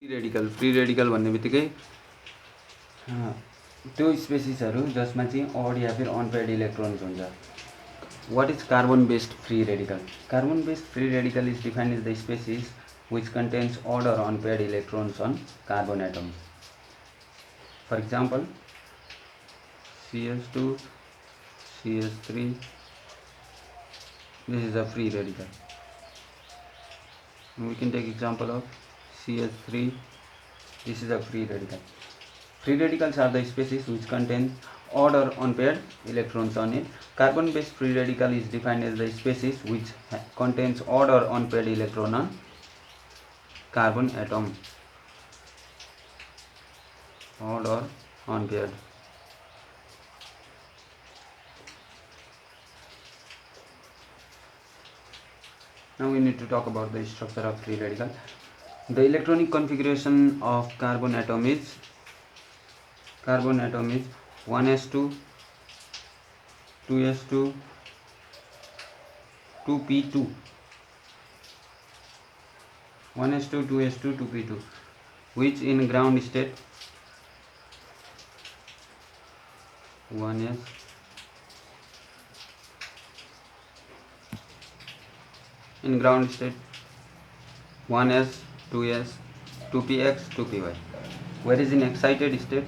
Free radical भन्ने बित्तिकै त्यो स्पेसिसहरू जसमा चाहिँ अड या फिर अनपेयर्ड इलेक्ट्रोन्स हुन्छ। What is carbon based free radical? Carbon based free radical is defined as the species which contains odd or unpaired electrons on carbon atoms. For example, CS2, CS3, this is a free radical. We can take example of CS3, this is a free radical. Free radicals are the species which contain odd or unpaired electrons on it. Carbon based free radical is defined as the species which contains odd or unpaired electron on carbon atom. Odd or unpaired. Now we need to talk about the structure of free radical. The electronic configuration of carbon atom is 1s2, 2s2, 2p2. 1s2, 2s2, 2p2, which in ground state 1s, in ground state 1s, 2s, 2px, 2py. Whereas in excited state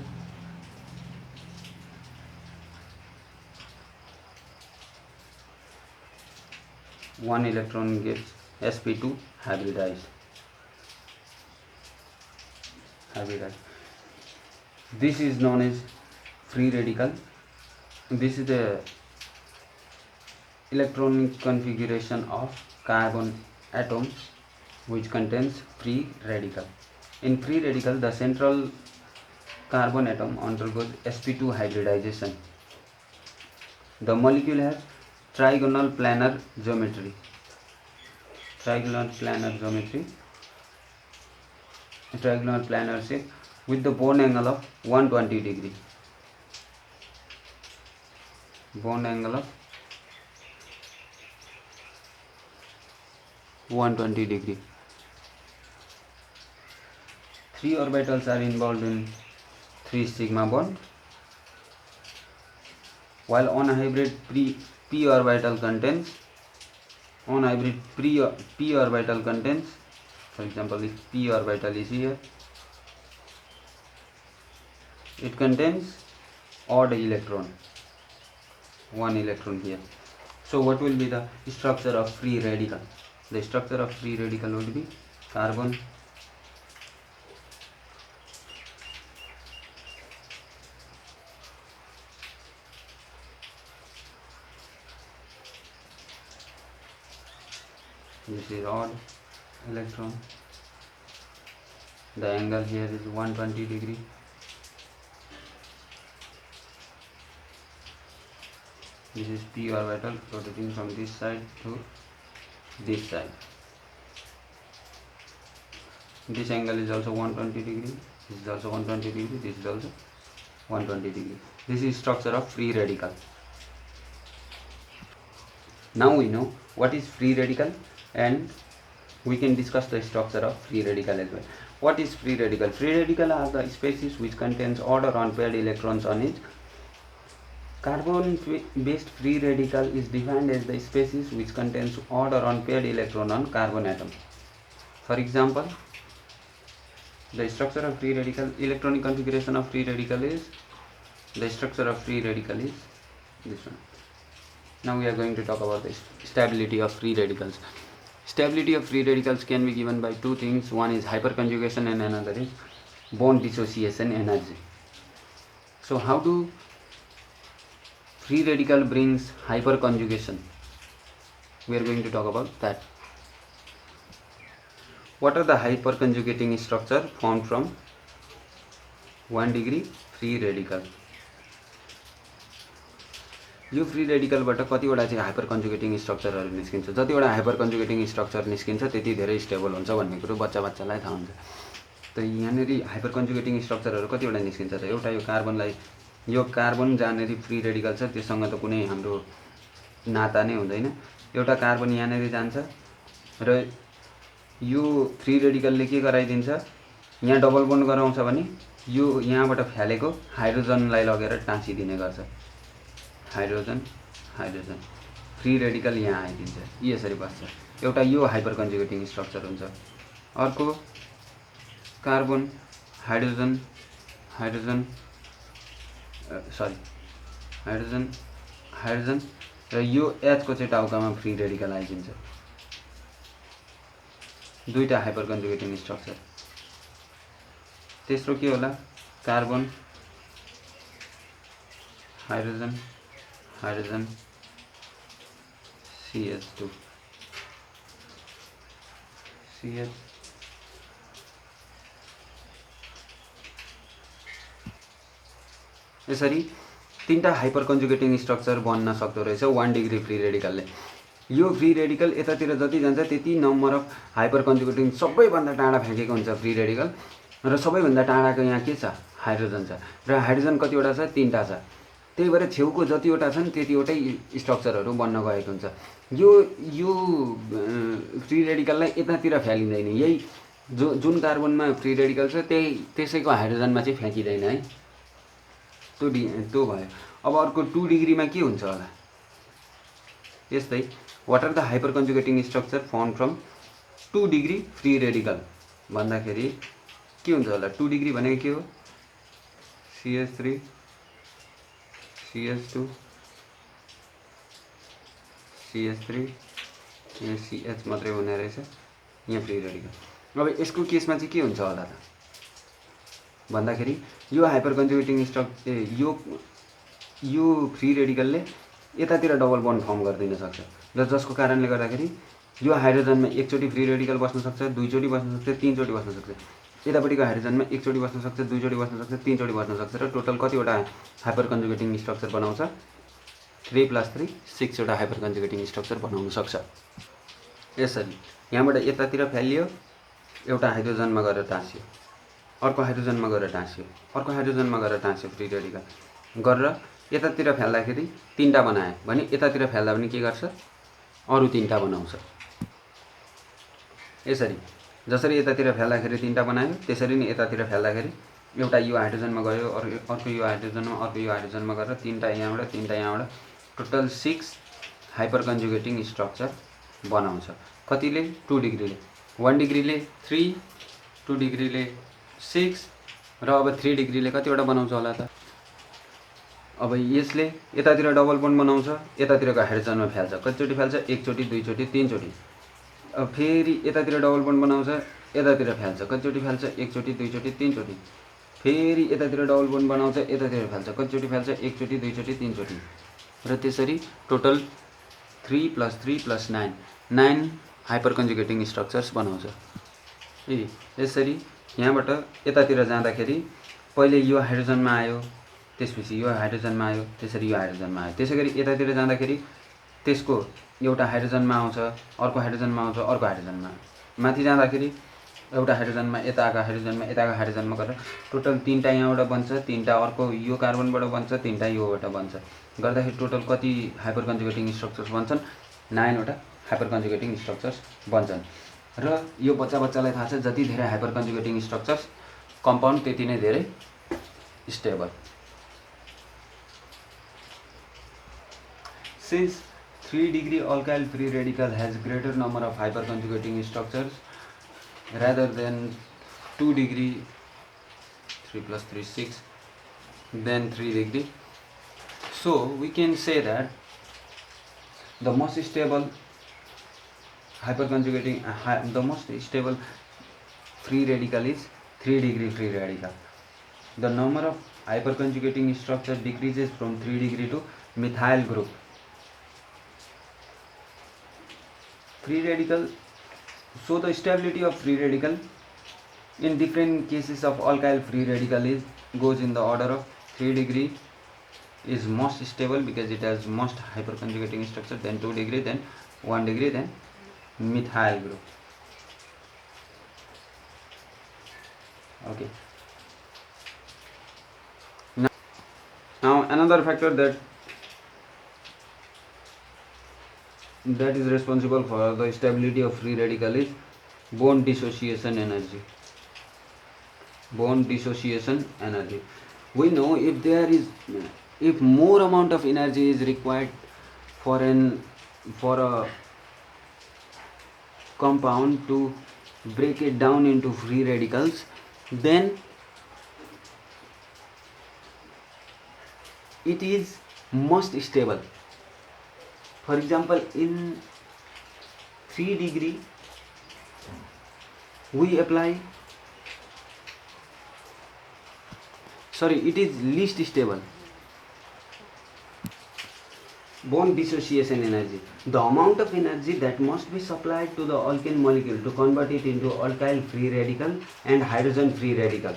one electron gets sp2 hybridized. This is known as free radical. This is the electronic configuration of carbon atom which contains free radical. In free radical, the central carbon atom undergoes sp2 hybridization. The molecule has trigonal planar geometry. Trigonal planar shape with the bond angle of 120 degree. Bond angle of 120 degree. 3 orbitals are involved in 3 sigma bond, while on-hybrid p orbital contains, for example, if p orbital is here, it contains odd electron, 1 electron here. So what will be the structure of free radical? The structure of free radical would be carbon, this is odd electron, the angle here is 120 degree. This is p orbital rotating from this side to this side. This angle is also 120 degree. This is also 120 degree. This is also 120 degree. This is structure of free radical. Now we know what is free radical, and we can discuss the structure of free radical as well. What is free radical? Free radical are the species which contains odd or unpaired electrons on it. Carbon based free radical is defined as the species which contains odd or unpaired electron on carbon atom. For example, the structure of free radical, electronic configuration of free radical is, the structure of free radical is this one. Now we are going to talk about the stability of free radicals. Stability of free radicals can be given by two things. One is hyperconjugation and another is bond dissociation energy. So how do free radical brings hyperconjugation? We are going to talk about that. What are the hyperconjugating structure formed from 1 degree free radical? यो free रेडिकलबाट कतिवटा चाहिँ hyper कन्जुगेटिङ स्ट्रक्चरहरू निस्किन्छ। जतिवटा hyper conjugating structure निस्किन्छ त्यति धेरै stable हुन्छ भन्ने कुरो बच्चालाई थाहा हुन्छ। त यहाँनेरि हाइपर कन्जुगेटिङ स्ट्रक्चरहरू कतिवटा निस्किन्छ त? एउटा यो कार्बनलाई, यो कार्बन जहाँनेरि फ्री रेडिकल छ त्यससँग त कुनै हाम्रो नाता नै हुँदैन। एउटा कार्बन यहाँनेरि जान्छ र यो फ्री रेडिकलले के गराइदिन्छ, यहाँ डबल बोन्ड गराउँछ भने यो यहाँबाट फ्यालेको हाइड्रोजनलाई लगेर टाँसिदिने गर्छ। हाइड्रोजन हाइड्रोजन फ्री रेडिकल यहाँ आइदिन्छ, यसरी बस्छ। एउटा यो हाइपर कन्जुगेटिङ स्ट्रक्चर हुन्छ। अर्को carbon hydrogen hydrogen sorry hydrogen hydrogen र यो एच को चाहिँ टाउकामा फ्री रेडिकल आइदिन्छ। दुईटा हाइपर कन्जुगेटिङ स्ट्रक्चर। तेस्रो के होला? Carbon hydrogen hydrogen CH2 CH यसरी तीनटा हाइपर कन्जुगेटिङ स्ट्रक्चर बन्न सक्दो रहेछ 1 डिग्री फ्री रेडिकलले। यो फ्री रेडिकल यतातिर जति जान्छ त्यति नम्बर अफ हाइपर कन्जुगेटिङ सबैभन्दा टाढा फ्याँकेको हुन्छ फ्री रेडिकल, र सबैभन्दा टाढाको यहाँ के छ? हाइड्रोजन छ, र हाइड्रोजन कतिवटा छ? 3टा छ। त्यही भएर छेउको जतिवटा छन् त्यतिवटै स्ट्रक्चरहरू बन्न गएको हुन्छ। यो फ्री रेडिकललाई यतातिर फ्यालिँदैन। यही जुन कार्बनमा फ्री रेडिकल छ त्यसैको हाइड्रोजनमा चाहिँ फ्याँकिँदैन है। त्यो भयो। अब अर्को 2 डिग्रीमा के हुन्छ होला? यस्तै what are the hyper conjugating structure found from 2 degree free radical भन्दाखेरि के हुन्छ होला? 2 डिग्री भनेको के हो? CH3 CH2 CH3 यहाँ CH मात्रै हुने रहेछ, यहाँ फ्री रेडिकल। अब यसको केसमा चाहिँ के हुन्छ होला त भन्दाखेरि यो हाइपर कन्जुगेटिङ यो फ्री रेडिकलले यतातिर डबल बन्ड फर्म गरिदिन सक्छ, र जसको कारणले गर्दाखेरि यो हाइड्रोजनमा एकचोटि फ्री रेडिकल बस्न सक्छ, दुईचोटि बस्न सक्छ, तीनचोटि बस्न सक्छ। यतापट्टिको हाइड्रोजनमा एकचोटि बस्न सक्छ, दुईचोटि बस्न सक्छ, तीनचोटि बस्न सक्छ, र टोटल कतिवटा हाइपर कन्जुगेटिङ स्ट्रक्चर बनाउँछ? 3 + 3 6वटा हाइपर कन्जुगेटिङ स्ट्रक्चर बनाउन सक्छ। यसरी यहाँबाट यतातिर फ्यालियो, एउटा हाइड्रोजनमा गएर टाँसियो, अर्को हाइड्रोजनमा गएर टाँसियो, अर्को हाइड्रोजनमा गएर टाँसियो, फ्री रेडिकल गरेर यतातिर फ्याल्दाखेरि 3टा बनायो भने यतातिर फ्याल्दा पनि के गर्छ? अरु 3टा बनाउँछ। यसरी जसरी यतातिर फ्याल्दाखेरि 3टा बनायो त्यसरी नै यतातिर फ्याल्दाखेरि एउटा यो हाइड्रोजनमा गयो, अर्को यो हाइड्रोजनमा, अर्को यो हाइड्रोजनमा गरेर 3टा यहाँबाट 3टा यहाँबाट टोटल 6 हाइपर कन्जुगेटिङ स्ट्रक्चर बनाउँछ। कतिले? 2 डिग्रीले। 1 डिग्रीले 3, 2 डिग्रीले 6 र अब 3 डिग्रीले कतिवटा बनाउँछ होला त? अब यसले यतातिर डबल बन्ड बनाउँछ, यतातिरको हाइड्रोजनमा फ्याल्छ। कतिचोटि फ्याल्छ? एकचोटि, दुईचोटि, तीनचोटि। अब फेरि यतातिर डबल बन्ड बनाउँछ, यतातिर फ्याल्छ। कतिचोटि फ्याल्छ? एकचोटि, दुईचोटि, तीनचोटि। फेरि यतातिर डबल बन्ड बनाउँछ, यतातिर फ्याल्छ। कतिचोटि फ्याल्छ? एकचोटि, दुईचोटि, तीनचोटि। र त्यसरी टोटल 3 + 3 + 9 हाइपर कन्जुगेटिङ स्ट्रक्चर्स बनाउँछ। यसरी यहाँबाट यतातिर जाँदाखेरि पहिले यो हाइड्रोजनमा आयो, त्यसपछि यो हाइड्रोजनमा आयो, त्यसरी यो हाइड्रोजनमा आयो। त्यसैगरी यतातिर जाँदाखेरि त्यसको एउटा हाइड्रोजनमा आउँछ, अर्को हाइड्रोजनमा आउँछ, अर्को हाइड्रोजनमा। माथि जाँदाखेरि एउटा हाइड्रोजनमा, यताको हाइड्रोजनमा, यताको हाइड्रोजनमा गरेर टोटल 3टा यहाँबाट बन्छ, 3टा अर्को यो कार्बनबाट बन्छ, 3टा योबाट बन्छ। गर्दाखेरि टोटल कति हाइपर कन्जुगेटिङ स्ट्रक्चर्स बन्छन्? 9वटा हाइपर कन्जुगेटिङ स्ट्रक्चर्स बन्छन्। र यो बच्चालाई थाहा छ जति धेरै हाइपर कन्जुगेटिङ स्ट्रक्चर्स कम्पाउन्ड त्यति नै धेरै stable. Since 3 degree alkyl free radical has greater number of hyper conjugating structures rather than 2 degree 3 + 3 6 than 3 degree, so we can say that the most stable hyperconjugating the most stable free radical is 3 degree free radical. The number of hyperconjugating structure decreases from 3 degree to methyl group. Free radical, so the stability of free radical in different cases of alkyl free radical goes in the order of 3 degree is most stable because it has most hyperconjugating structure, then 2 degree, then 1 degree, then methyl group. Okay. Now another factor that is responsible for the stability of free radical is bond dissociation energy. bond dissociation energy. We know if more amount of energy is required for a compound to break it down into free radicals, then it is most stable. For example, in 3 degree we apply, it is least stable. Bond dissociation energy, the amount of energy that must be supplied to the alkane molecule to convert it into alkyl free radical and hydrogen free radical,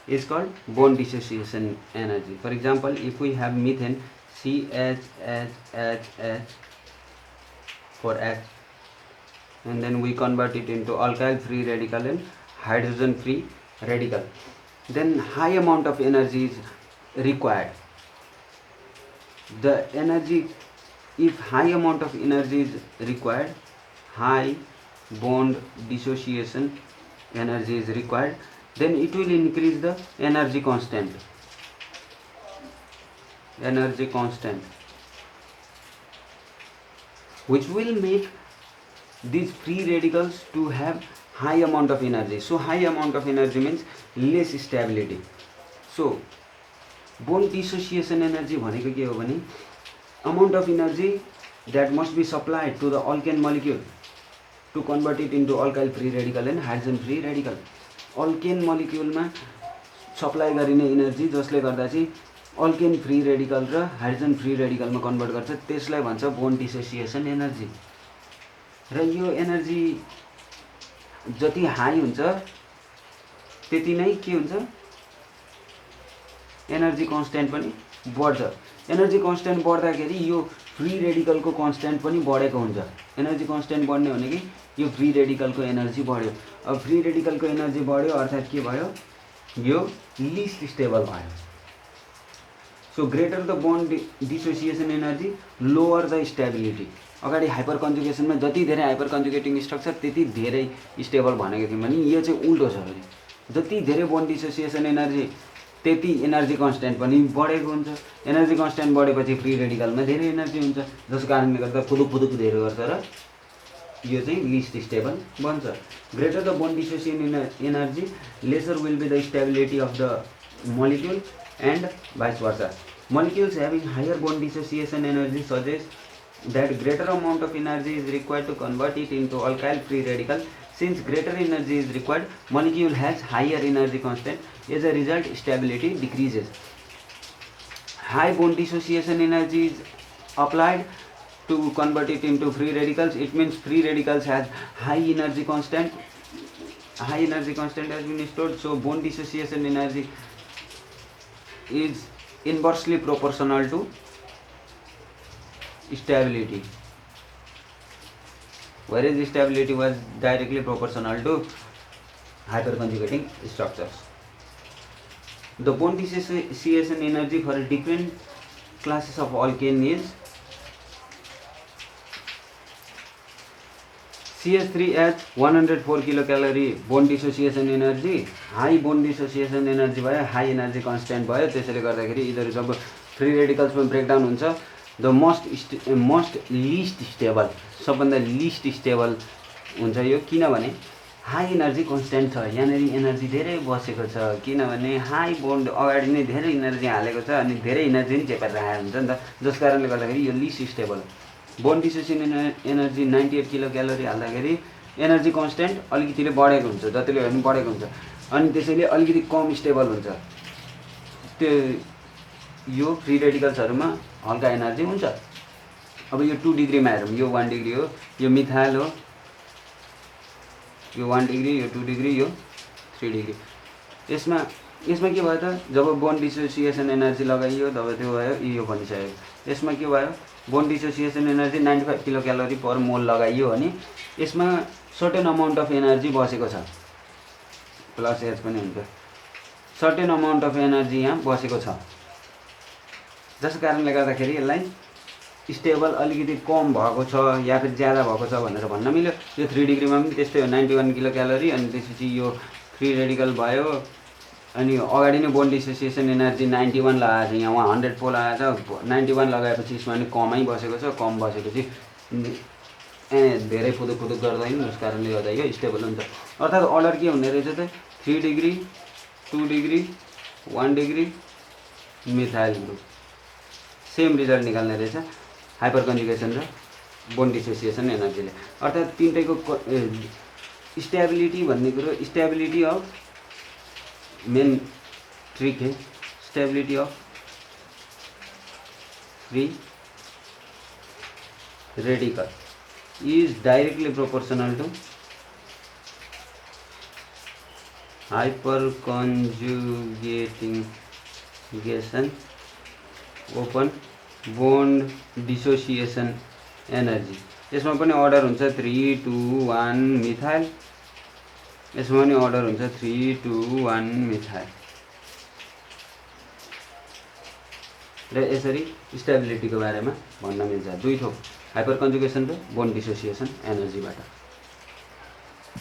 is called bond dissociation energy. For example, if we have methane CHHH for H, and then we convert it into alkyl free radical and hydrogen free radical, then high amount of energy is required. The energy, if high amount of energy is required, high bond dissociation energy is required, then it will increase the energy constant, which will make these free radicals to have high amount of energy. So high amount of energy means less stability. So bond dissociation energy भनेको के हो भने amount of energy that must be supplied to the alkane molecule to convert it into alkyl free radical and hydrogen free radical. Alkane molecule मा supply गरिने energy जसले गर्दा चाहिँ alkane free radical र hydrogen free radical मा convert गर्छ, त्यसलाई भन्छ bond dissociation energy. र यो एनर्जी जति हाई हुन्छ त्यति नै के हुन्छ, एनर्जी कन्स्टेन्ट पनि बढ्छ. एनर्जी कन्स्टेन्ट बढ्दाखेरि यो फ्री रेडिकलको कन्स्टेन्ट पनि बढेको हुन्छ. एनर्जी कन्स्टेन्ट बढ्ने भनेकै यो फ्री रेडिकलको एनर्जी बढ्यो. अब फ्री रेडिकलको एनर्जी बढ्यो अर्थात् के भयो, यो लिस्ट स्टेबल भयो. So greater the bond dissociation energy lower the stability. अगाडि हाइपर कन्जुगेसनमा जति धेरै हाइपर कन्जुगेटिङ स्ट्रक्चर त्यति धेरै स्टेबल भनेको थियौँ भने यो चाहिँ उल्टो छ. जति धेरै बन्ड डिसोसिएसन एनर्जी त्यति एनर्जी कन्स्टेन्ट पनि बढेको हुन्छ. एनर्जी कन्स्टेन्ट बढेपछि फ्री रेडिकलमा धेरै एनर्जी हुन्छ, जसको कारणले गर्दा फुदुक धेरै गर्छ र यो चाहिँ लिस्ट स्टेबल बन्छ. Greater the bond dissociation energy lesser will be the stability of the molecule and vice versa. Molecules having higher bond dissociation energy suggests that greater amount of energy is required to convert it into alkyl free radical. Since greater energy is required, molecule has higher energy constant. As a result, stability decreases. High bond dissociation energy is applied to convert it into free radicals. It means free radicals has high energy constant. High energy constant has been stored. So bond dissociation energy is inversely proportional to stability, whereas stability was directly proportional to hyperconjugating structures. The bond dissociation energy for different classes of alkane is CH3H 104 kilocalorie bond dissociation energy, high bond dissociation energy भयो, high energy constant भयो. त्यसैले गर्दाखेरि यिनीहरू जब free रेडिकल्समा breakdown हुन्छ, the most list stable, सबभन्दा list stable हुन्छ यो. किनभने हाई एनर्जी कन्स्टेन्ट छ, यहाँनिर एनर्जी धेरै बसेको छ. किनभने हाई बोन्ड अगाडि नै धेरै एनर्जी हालेको छ अनि धेरै एनर्जी पनि चेपेर राखेको हुन्छ नि त, जस कारणले गर्दाखेरि यो list stable. Bond dissociation energy 98 kilo calorie हाल्दाखेरि एनर्जी कन्स्टेन्ट अलिकतिले बढेको हुन्छ, जतिले पनि बढेको हुन्छ, अनि त्यसैले अलिकति कम स्टेबल हुन्छ. त्यो यो फ्री रेडिकल्सहरूमा हल्का एनर्जी हुन्छ. अब यो 2 डिग्रीमा हेरौँ, यो 1 डिग्री हो, यो मिथाइल हो, यो 1 डिग्री, यो 2 डिग्री, यो 3 डिग्री. यसमा के भयो त, जब बोन्ड डिसोसिएसन एनर्जी लगाइयो तब त्यो भयो यो भनिसक्यो. यसमा के भयो, bond dissociation energy 95 kilo calorie per मोल लगाइयो भने यसमा सर्टेन अमाउन्ट अफ एनर्जी बसेको छ, प्लस एच पनि हुन्छ. सर्टेन अमाउन्ट अफ एनर्जी यहाँ बसेको छ, जस कारणले गर्दाखेरि यसलाई स्टेबल अलिकति कम भएको छ या फिर ज्यादा भएको छ भनेर भन्न मिल्यो. यो 3 डिग्रीमा पनि त्यस्तै हो, 91 किलो क्यालोरी. अनि त्यसपछि यो फ्री रेडिकल भयो अनि अगाडि नै बोन्ड डिसोसिएसन एनर्जी 91 लगाएको छ, यहाँ उहाँ 100 पो लगाएको छ। 91 लगाएपछि यसमा पनि कमै बसेको छ, कम बसेपछि धेरै फुदुक फुदुक गर्दैन, उस कारणले गर्दा यो स्टेबल हुन्छ। अर्थात् अर्डर के हुने रहेछ त 3 degree 2 degree 1 degree methyl group same result निकाल्ने रहेछ हाइपर कन्जुगेसन र बोन्ड डिसोसिएसन एनर्जीले। अर्थात् तिनटैको स्टेबिलिटी भन्ने कुरो, स्टेबिलिटी अफ मेन ट्रिक है, stability of free radical is directly proportional to hyperconjugation open bond dissociation energy। यसमा पनि अर्डर हुन्छ 3 2 1 मिथाइल, यसमा पनि अर्डर हुन्छ 3 2 1 मिथाइल र यसरी स्टेबिलिटीको बारेमा भन्न मिल्छ दुई थोक हाइपर कन्जुगेसन र बोन्ड डिसोसिएसन एनर्जीबाट।